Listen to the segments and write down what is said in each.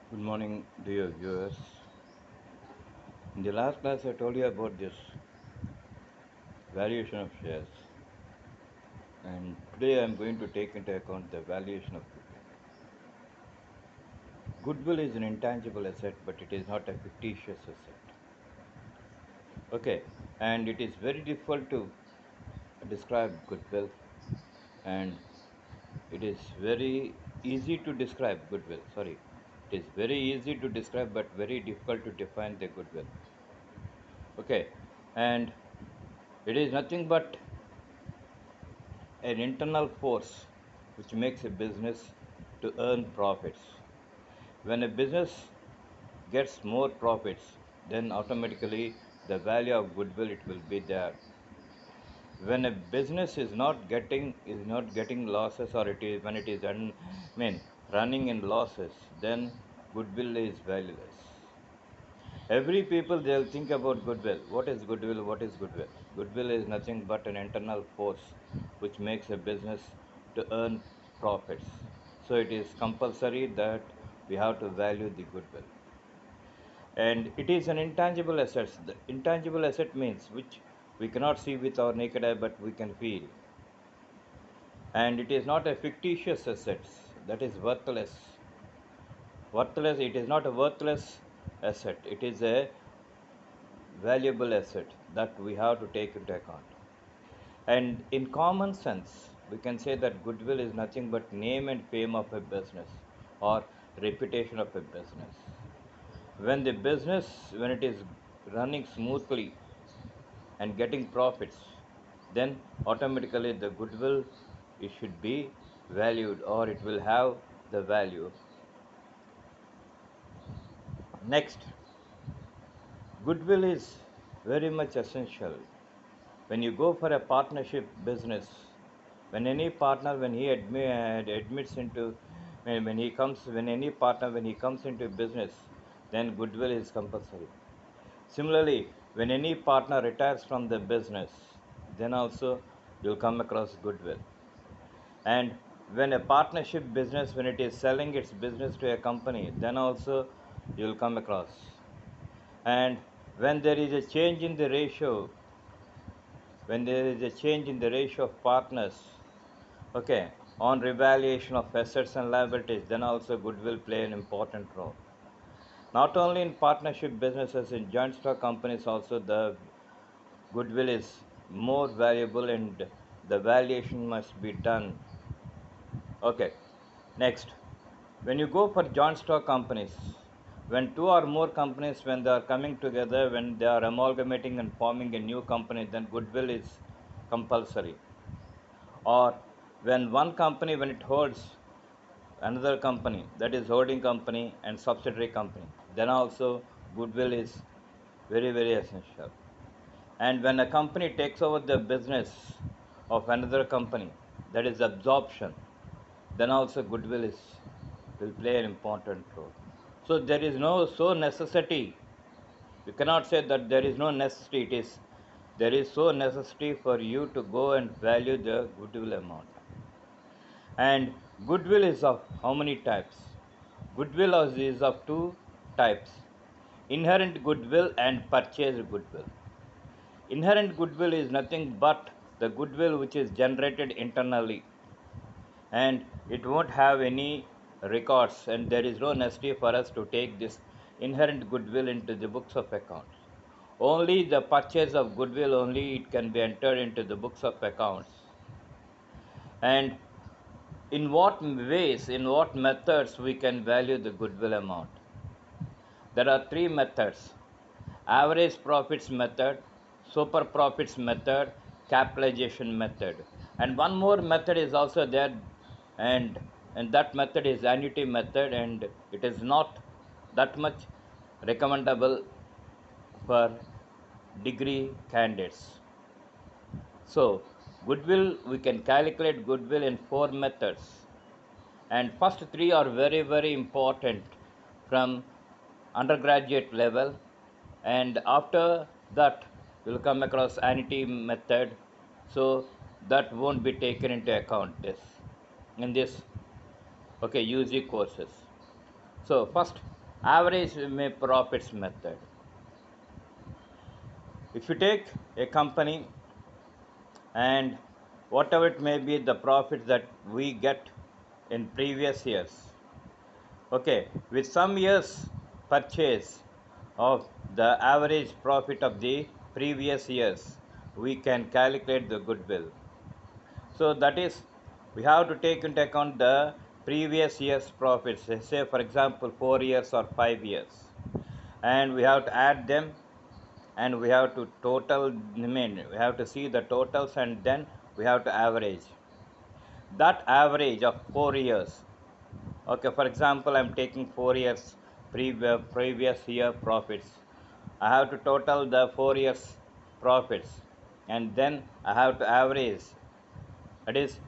Good morning, dear viewers. In the last class, I told you about this valuation of shares, and today I am going to take into account the valuation of goodwill. Goodwill is an intangible asset, but it is not a fictitious asset. Okay, and it is very difficult to describe goodwill, and it is very easy to describe goodwill. Sorry, it is very easy to describe, but very difficult to define the goodwill. Okay, and it is nothing but an internal force which makes a business to earn profits. When a business gets more profits, then automatically the value of goodwill it will be there. When a business is not getting losses, or it is when it is running in losses, then goodwill is valueless. Every people they'll think about goodwill. What is goodwill? What is goodwill? Goodwill is nothing but an internal force which makes a business to earn profits. So it is compulsory that we have to value the goodwill. And it is an intangible asset. The intangible asset means which we cannot see with our naked eye but we can feel. And it is not a fictitious asset that is worthless. Worthless, it is not a worthless asset. It is a valuable asset that we have to take into account. And in common sense, we can say that goodwill is nothing but name and fame of a business or reputation of a business. When the business, when it is running smoothly and getting profits, then automatically the goodwill it should be valued or it will have the value. Next, goodwill is very much essential when you go for a partnership business. When any partner when he admits into when he comes when any partner when he comes into business, then goodwill is compulsory. Similarly, when any partner retires from the business, then also you'll come across goodwill. And when a partnership business when it is selling its business to a company, then also you'll come across. And when there is a change in the ratio, when there is a change in the ratio of partners, okay, on revaluation of assets and liabilities, then also goodwill play an important role. Not only in partnership businesses, in joint stock companies also the goodwill is more valuable and the valuation must be done. Okay, next, when you go for joint stock companies, when two or more companies when they are coming together, when they are amalgamating and forming a new company, then goodwill is compulsory. Or when one company when it holds another company, that is holding company and subsidiary company, then also goodwill is very essential. And when a company takes over the business of another company, that is absorption, then also goodwill is will play an important role. So there is no so necessity, you cannot say that there is no necessity. It is there is so necessity for you to go and value the goodwill amount. And goodwill is of how many types? Goodwill is of two types: inherent goodwill and purchased goodwill. Inherent goodwill is nothing but the goodwill which is generated internally, and it won't have any records, and there is no necessity for us to take this inherent goodwill into the books of accounts. Only the purchase of goodwill only it can be entered into the books of accounts. And in what ways, in what methods we can value the goodwill amount? There are three methods: average profits method, super profits method, capitalization method. And one more method is also there, and that method is annuity method, and it is not that much recommendable for degree candidates. So, goodwill, we can calculate goodwill in four methods. And first three are very important from undergraduate level. And after that, you'll come across annuity method. So, that won't be taken into account this in this, okay, UG courses. So, first, average profits method. If you take a company and whatever it may be the profit that we get in previous years, okay, with some years purchase of the average profit of the previous years, we can calculate the goodwill. So that is, we have to take into account the previous year's profits, say for example 4 years or 5 years, and we have to add them, and we have to total, I mean, we have to see the totals, and then we have to average that average of 4 years. Okay, for example, I'm taking 4 years previous year profits. I have to total the 4 years profits, and then I have to average. That is,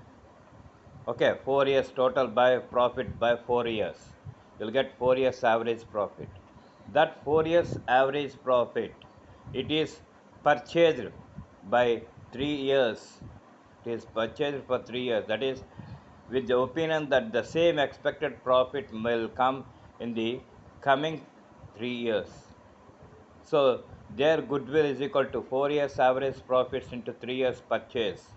okay, 4 years total by profit by 4 years. You'll get 4 years average profit. That 4 years average profit, it is purchased by 3 years. It is purchased for 3 years. That is, with the opinion that the same expected profit will come in the coming 3 years. So their goodwill is equal to 4 years average profits into 3 years purchase.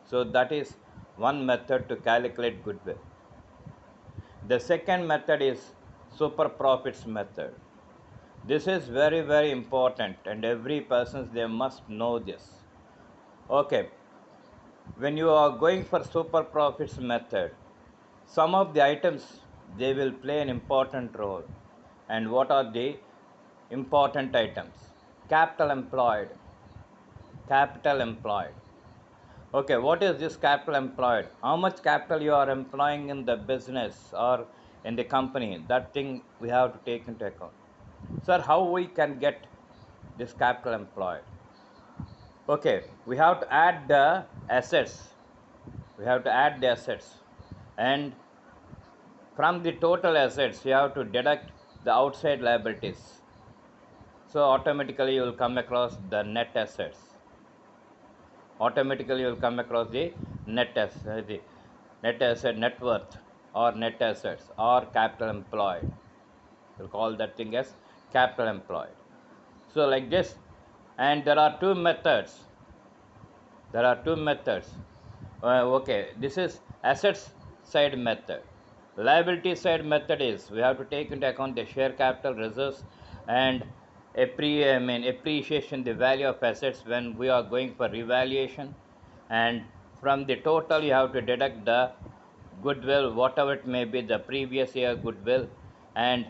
So that is one method to calculate goodwill. The second method is super profits method. This is very, very important, and every person, they must know this. Okay, when you are going for super profits method, some of the items, they will play an important role. And what are the important items? Capital employed. Capital employed. Okay, what is this capital employed? How much capital you are employing in the business or in the company? That thing we have to take into account. Sir, how we can get this capital employed? Okay, we have to add the assets. We have to add the assets. And from the total assets, you have to deduct the outside liabilities. So automatically you will come across the net assets. Automatically you will come across the net asset, net worth, or net assets, or capital employed. We'll call that thing as capital employed. So like this, and there are two methods. There are two methods. Okay, this is assets side method. Liability side method is, we have to take into account the share capital reserves and appreciation, the value of assets when we are going for revaluation, and from the total you have to deduct the goodwill, whatever it may be, the previous year goodwill, and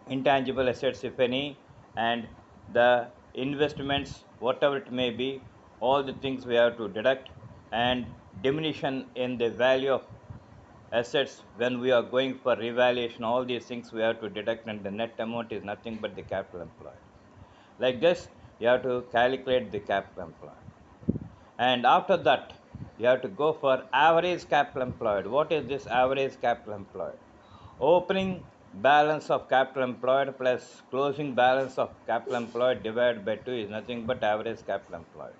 intangible assets if any, and the investments, whatever it may be, all the things we have to deduct, and diminution in the value of assets when we are going for revaluation, all these things we have to deduct, and the net amount is nothing but the capital employed. Like this, you have to calculate the capital employed. And after that, you have to go for average capital employed. What is this average capital employed? Opening balance of capital employed plus closing balance of capital employed divided by 2 is nothing but average capital employed.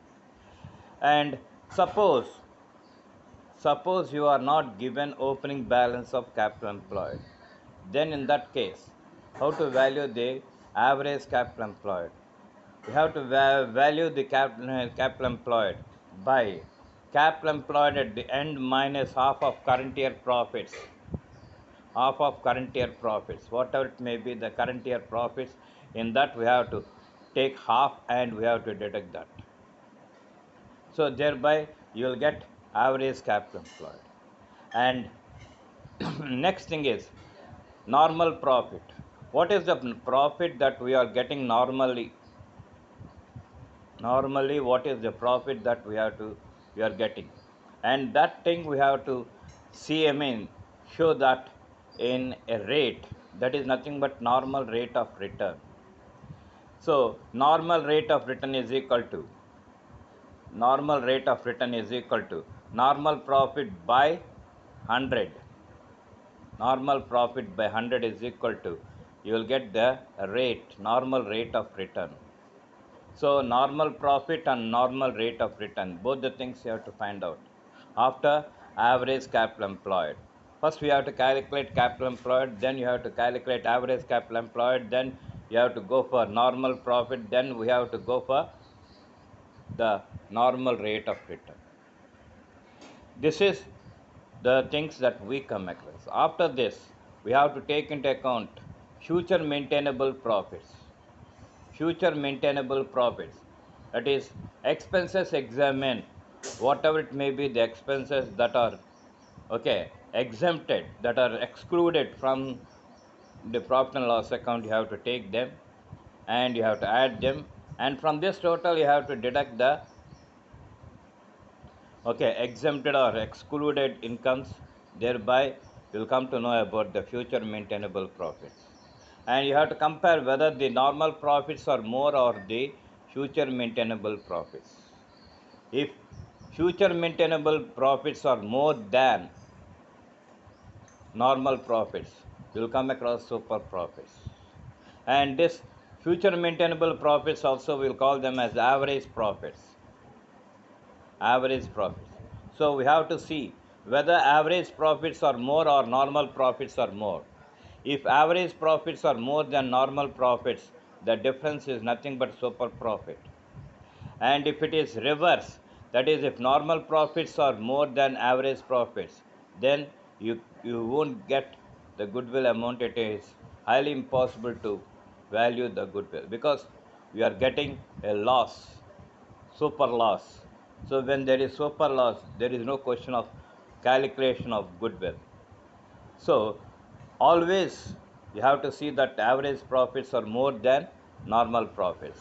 And suppose you are not given opening balance of capital employed, then in that case, how to value the average capital employed? You have to value the capital employed by capital employed at the end minus half of current year profits. Half of current year profits, whatever it may be, the current year profits, in that we have to take half and we have to deduct that. So thereby you will get average capital employed. And next thing is normal profit. What is the profit that we are getting normally? Normally, what is the profit that we are getting? And that thing we have to see, I mean, show that in a rate, that is nothing but normal rate of return. So normal rate of return is equal to normal profit by 100. Normal profit by 100 is equal to, you will get the rate, normal rate of return. So normal profit and normal rate of return, both the things you have to find out after average capital employed. First, we have to calculate capital employed, then you have to calculate average capital employed, then you have to go for normal profit, then we have to go for the normal rate of return. This is the things that we come across. After this, we have to take into account future maintainable profits. Future maintainable profits. That is, expenses examine whatever it may be the expenses that are exempted, that are excluded from the profit and loss account. You have to take them and you have to add them, and from this total you have to deduct the exempted or excluded incomes. Thereby you'll come to know about the future maintainable profits, and you have to compare whether the normal profits are more or the future maintainable profits. If future maintainable profits are more than normal profits, you'll come across super profits. And this future maintainable profits also we'll call them as average profits. Average profits. So we have to see whether average profits are more or normal profits are more. If average profits are more than normal profits, the difference is nothing but super profit. And if it is reverse, that is, if normal profits are more than average profits, then you won't get the goodwill amount. It is highly impossible to value the goodwill because we are getting a loss, super loss. So when there is super loss, there is no question of calculation of goodwill. So always you have to see that average profits are more than normal profits.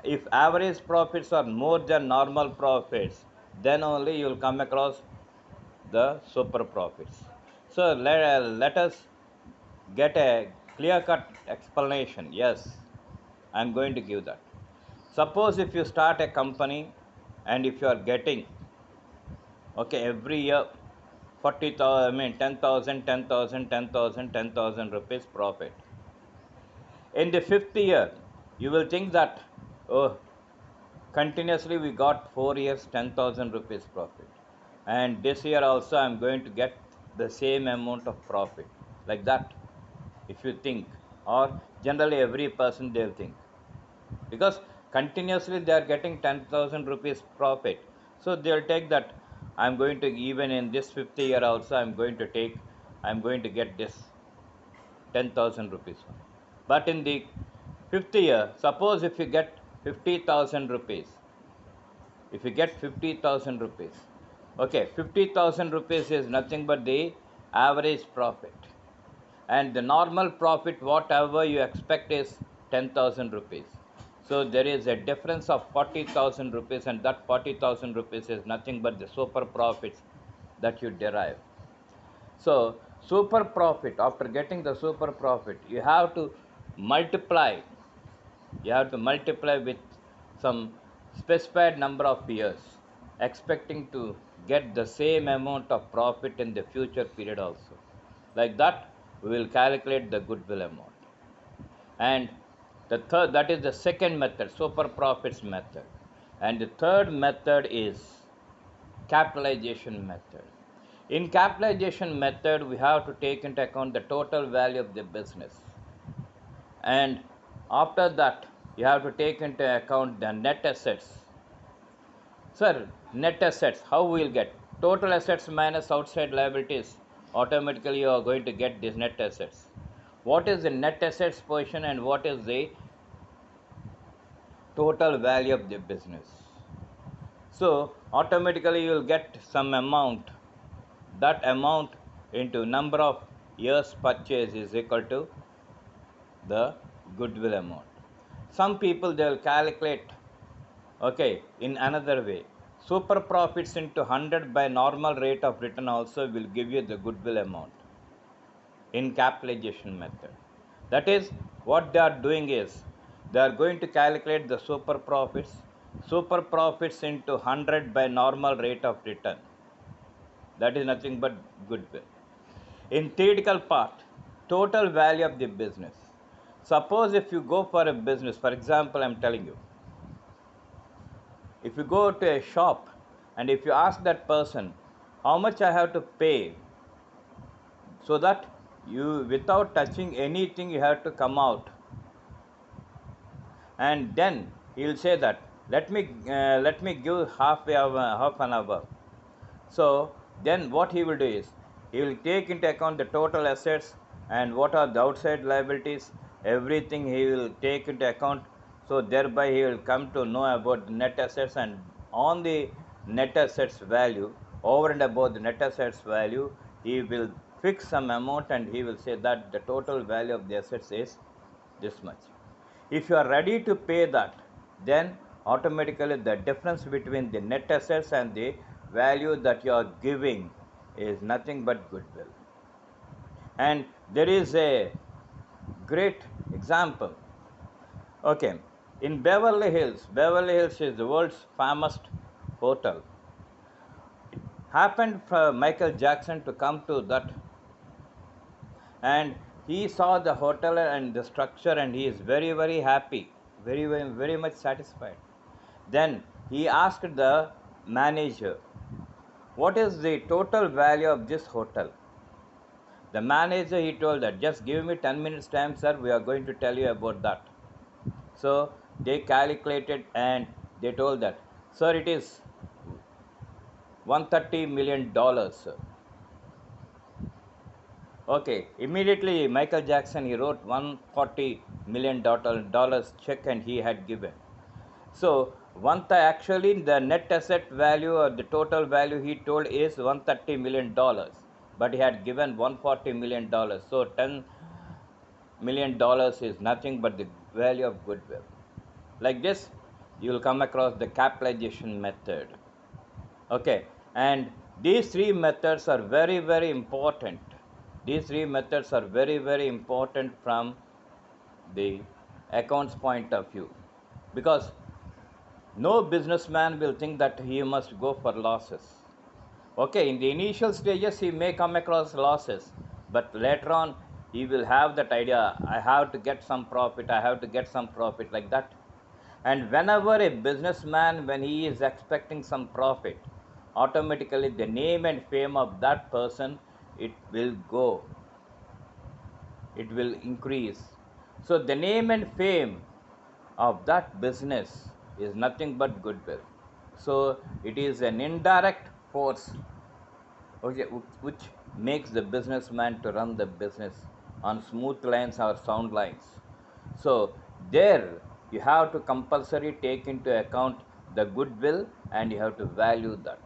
If average profits are more than normal profits, then only you will come across the super profits. So let us get a clear cut explanation. Yes, I am going to give that. Suppose if you start a company and if you are getting every year 40,000, I mean 10,000, 10,000, 10,000, 10,000 rupees profit. In the fifth year, you will think that, oh, continuously we got 4 years 10,000 rupees profit, and this year also I'm going to get the same amount of profit, like that. If you think, or generally every person they'll think, because continuously they are getting 10,000 rupees profit, so they'll take that I'm going to, even in this fifth year also I'm going to get this 10,000 rupees. But in the fifth year, suppose if you get 50,000 rupees, if you get 50,000 rupees, 50,000 rupees is nothing but the average profit, and the normal profit whatever you expect is 10,000 rupees. So there is a difference of 40,000 rupees, and that 40,000 rupees is nothing but the super profits that you derive. So super profit, after getting the super profit, multiply you have to multiply with some specified number of years, expecting to get the same amount of profit in the future period also. Like that, we will calculate the goodwill amount. And that is the second method, super profits method. And the third method is capitalization method. In capitalization method, we have to take into account the total value of the business. And after that, you have to take into account the net assets. Sir, net assets, how we will get? Total assets minus outside liabilities. Automatically you are going to get these net assets. What is the net assets portion and what is the total value of the business? So automatically you will get some amount. That amount into number of years purchase is equal to the goodwill amount. Some people they will calculate in another way. Super profits into 100 by normal rate of return also will give you the goodwill amount in capitalization method. That is, what they are doing is they are going to calculate the super profits into 100 by normal rate of return. That is nothing but goodwill. In theoretical part, total value of the business. Suppose if you go for a business, for example, I'm telling you, if you go to a shop and if you ask that person how much I have to pay so that you, without touching anything, you have to come out, and then he'll say that let me give half an hour. So then what he will do is he will take into account the total assets and what are the outside liabilities, everything he will take into account. So thereby he will come to know about the net assets, and on the net assets value, over and above the net assets value, he will fix some amount and he will say that the total value of the assets is this much. If you are ready to pay that, then automatically the difference between the net assets and the value that you are giving is nothing but goodwill. And there is a great example. Okay, in Beverly Hills is the world's famous hotel. It happened for Michael Jackson to come to that, and he saw the hotel and the structure, and he is very happy, very much satisfied. Then he asked the manager, what is the total value of this hotel? The manager, he told that just give me 10 minutes time, sir, we are going to tell you about that. So they calculated and they told that, sir, it is $130 million, sir. Okay, immediately Michael Jackson, he wrote $140 million check and he had given. So actually the net asset value or the total value he told is $130 million, but he had given $140 million. So $10 million is nothing but the value of goodwill. Like this, you will come across the capitalization method. Okay, and these three methods are very important. These three methods are very important from the accounts point of view, because no businessman will think that he must go for losses. Okay, in the initial stages he may come across losses, but later on he will have that idea, I have to get some profit, I have to get some profit, like that. And whenever a businessman, when he is expecting some profit, automatically the name and fame of that person, it will go, it will increase. So the name and fame of that business is nothing but goodwill. So it is an indirect force, okay, which makes the businessman to run the business on smooth lines or sound lines. So there you have to compulsory take into account the goodwill, and you have to value that.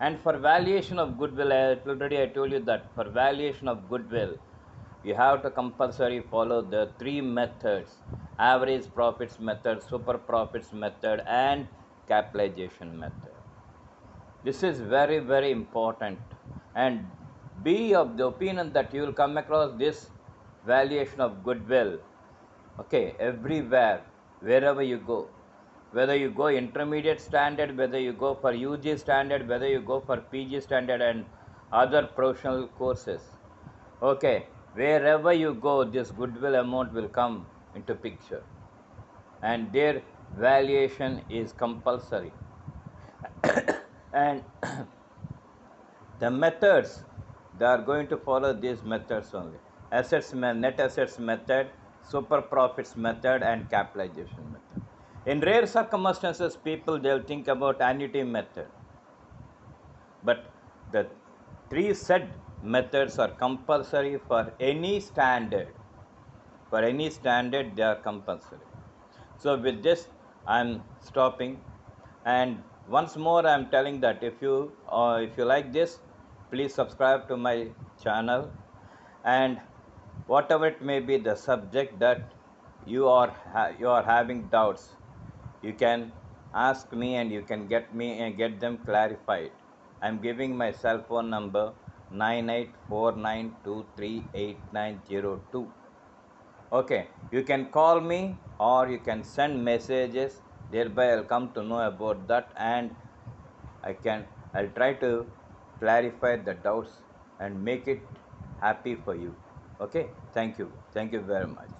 And for valuation of goodwill, already I told you that for valuation of goodwill, you have to compulsory follow the three methods: average profits method, super profits method, and capitalization method. This is very important, and be of the opinion that you will come across this valuation of goodwill, okay, everywhere, wherever you go. Whether you go intermediate standard, whether you go for UG standard, whether you go for PG standard and other professional courses, okay, wherever you go, this goodwill amount will come into picture, and their valuation is compulsory. And the methods, they are going to follow these methods only: net assets method, super profits method, and capitalization method. In rare circumstances, people, they'll think about annuity method, but the three said methods are compulsory for any standard. For any standard, they are compulsory. So with this, I'm stopping. And once more, I'm telling that if you like this, please subscribe to my channel. And whatever it may be the subject that you are having doubts, you can ask me and you can get them clarified. I'm giving my cell phone number 9849238902. Okay, you can call me or you can send messages. Thereby, I'll come to know about that, and I'll try to clarify the doubts and make it happy for you. Okay, thank you very much.